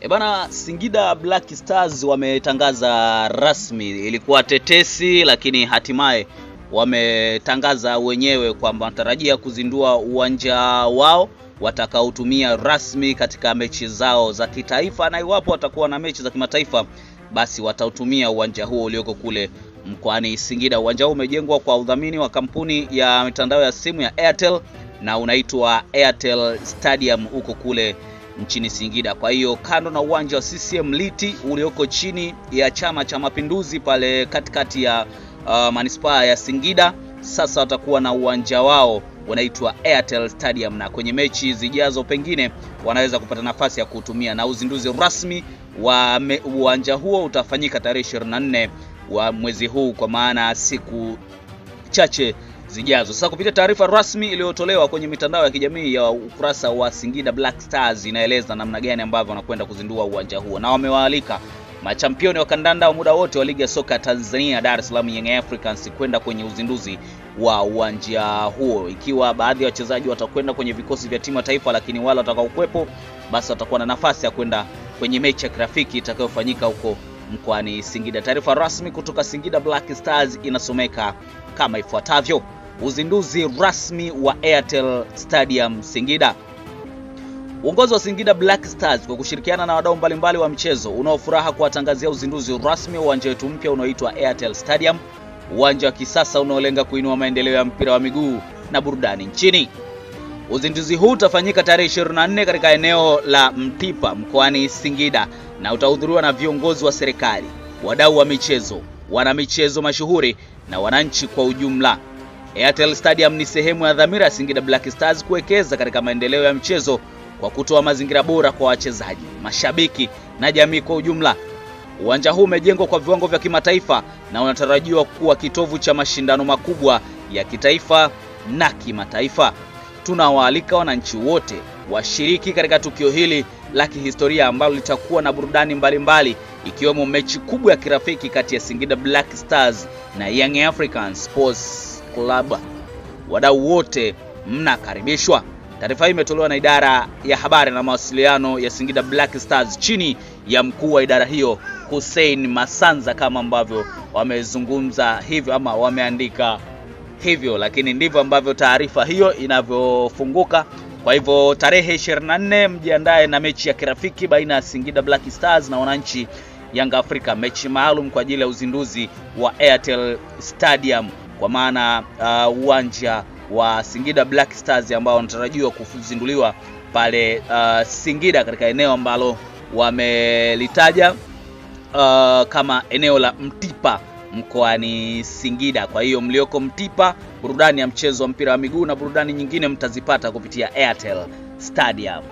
Bana, Singida Black Stars wametangaza rasmi, ilikuwa tetesi lakini hatimaye wametangaza wenyewe kwamba wanatarajia kuzindua uwanja wao watakaotumia rasmi katika mechi zao za kitaifa, na iwapo watakuwa na mechi za kimataifa basi watautumia uwanja huo ulioko kule mkoani Singida. Uwanja huo umejengwa kwa udhamini wa kampuni ya mitandao ya simu ya Airtel na unaitwa Airtel Stadium huko kule nchini Singida. Kwa hiyo kando na uwanja wa CCM Liti ulioko chini ya Chama cha Mapinduzi pale katikati ya manispaa ya Singida, sasa watakuwa na uwanja wao unaitwa Airtel Stadium, na kwenye mechi zijazo pengine wanaweza kupata nafasi ya kutumia, na uzinduzi rasmi wa uwanja huo utafanyika tarehe 24 wa mwezi huu, kwa maana siku chache zijazo. Sasa kupitia taarifa rasmi iliyotolewa kwenye mitandao ya kijamii ya ukurasa wa Singida Black Stars inaeleza namna gani ambavyo wanakwenda kuzindua uwanja huo, na wamewaalika machampioni wa kandanda wa muda wote wa ligi ya soka Tanzania Dar es Salaam Young Africans kwenda kwenye uzinduzi wa uwanja huo, ikiwa baadhi ya wachezaji watakwenda kwenye vikosi vya timu ya taifa, lakini wale watakaokuepo basi watakuwa na nafasi ya kwenda kwenye mechi ya kirafiki itakayofanyika huko mkoani Singida. Taarifa rasmi kutoka Singida Black Stars inasomeka kama ifuatavyo: uzinduzi rasmi wa Airtel Stadium Singida. Uongozi wa Singida Black Stars kwa kushirikiana na wadau mbalimbali wa michezo unaofuraha kuwatangazia uzinduzi rasmi wa uwanja wetu mpya unaoitwa Airtel Stadium, uwanja wa kisasa unaolenga kuinua maendeleo ya mpira wa miguu na burudani nchini. Uzinduzi huu utafanyika tarehe 24 katika eneo la Mtipa mkoani Singida na utahudhuriwa na viongozi wa serikali, wadau wa michezo, wana michezo mashuhuri na wananchi kwa ujumla. Airtel Stadium ni sehemu ya dhamira ya Singida Black Stars kuwekeza katika maendeleo ya mchezo kwa kutoa mazingira bora kwa wachezaji, mashabiki na jamii kwa ujumla. Uwanja huu umejengwa kwa viwango vya kimataifa na unatarajiwa kuwa kitovu cha mashindano makubwa ya kitaifa na kimataifa. Tunawaalika wananchi wote washiriki katika tukio hili la kihistoria ambalo litakuwa na burudani mbalimbali, ikiwemo mechi kubwa ya kirafiki kati ya Singida Black Stars na Young Africans Sports Club. Wadau wote mnakaribishwa. Taarifa hii imetolewa na idara ya habari na mawasiliano ya Singida Black Stars chini ya mkuu wa idara hiyo Hussein Masanza, kama ambavyo wamezungumza hivyo ama wameandika hivyo, lakini ndivyo ambavyo taarifa hiyo inavyofunguka. Kwa hivyo tarehe 24 mjiandae na mechi ya kirafiki baina ya Singida Black Stars na wananchi Young Africa, mechi maalum kwa ajili ya uzinduzi wa Airtel Stadium, kwa maana uwanja wa Singida Black Stars ambao wanatarajiwa kuzinduliwa pale Singida katika eneo ambalo wamelitaja kama eneo la Mtipa mkoani Singida. Kwa hiyo mlioko Mtipa, burudani ya mchezo wa mpira wa miguu na burudani nyingine mtazipata kupitia Airtel Stadium.